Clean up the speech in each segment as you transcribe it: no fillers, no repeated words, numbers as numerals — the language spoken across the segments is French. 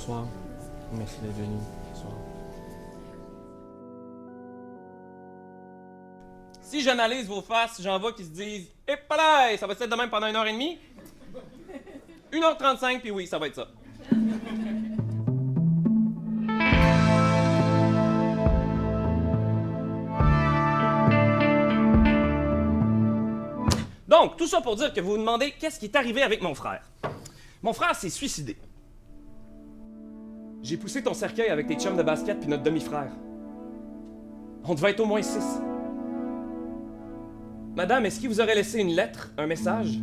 Bonsoir. Merci d'être venu. Bonsoir. Si j'analyse vos faces, j'en vois qui se disent « Eh, palais, ça va être de même pendant 1h30? 1h35, puis oui, ça va être ça. » Donc, tout ça pour dire que vous vous demandez qu'est-ce qui est arrivé avec mon frère. Mon frère s'est suicidé. J'ai poussé ton cercueil avec tes chums de basket puis notre demi-frère. On devait être au moins 6. Madame, est-ce qu'il vous aurait laissé une lettre, un message?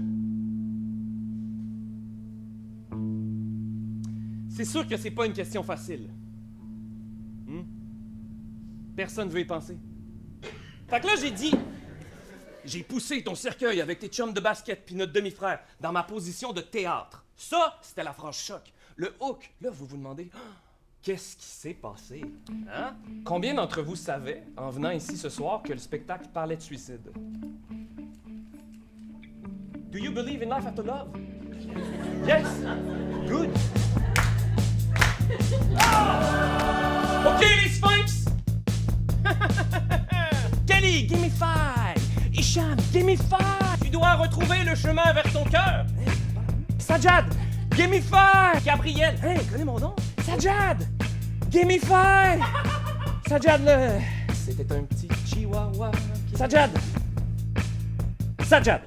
C'est sûr que c'est pas une question facile. Personne ne veut y penser. Fait que là, j'ai dit... J'ai poussé ton cercueil avec tes chums de basket puis notre demi-frère dans ma position de théâtre. Ça, c'était la franche choc. Le hook, là, vous vous demandez, qu'est-ce qui s'est passé? Hein? Combien d'entre vous savaient, en venant ici ce soir, que le spectacle parlait de suicide? Do you believe in life after love? Yes? Good. OK, les Sphinx! Kelly, give me 5! Hicham, give me 5! Tu dois retrouver le chemin vers ton cœur! Sajad, give me 5! Gabriel, hey, connais mon nom? Sajad, give me 5! Sajad, c'était un petit chihuahua. Sajad! Sajad!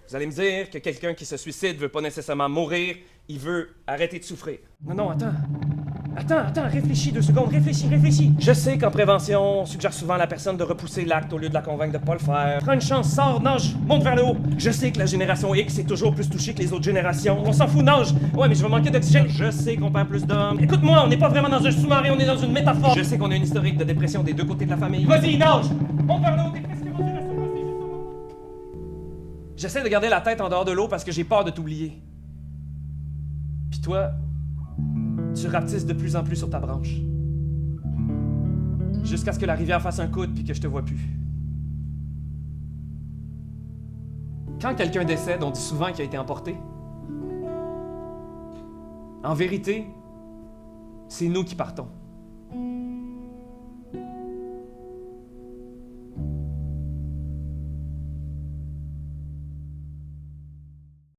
Vous allez me dire que quelqu'un qui se suicide veut pas nécessairement mourir, il veut arrêter de souffrir. Non, attends. Attends, réfléchis 2 secondes, réfléchis. Je sais qu'en prévention, on suggère souvent à la personne de repousser l'acte au lieu de la convaincre de pas le faire. Prends une chance, sors, nage, monte vers le haut. Je sais que la génération X est toujours plus touchée que les autres générations. On s'en fout, nage. Ouais, mais je vais manquer d'oxygène. Je sais qu'on perd plus d'hommes. Écoute-moi, on n'est pas vraiment dans un sous-marin, on est dans une métaphore. Je sais qu'on a une historique de dépression des 2 côtés de la famille. Vas-y, nage! Monte vers le haut, t'es presque rendu à la surface, J'essaie de garder la tête en dehors de l'eau parce que j'ai peur de t'oublier. Puis toi... tu rapetisses de plus en plus sur ta branche. Jusqu'à ce que la rivière fasse un coude puis que je te vois plus. Quand quelqu'un décède, on dit souvent qu'il a été emporté. En vérité, c'est nous qui partons.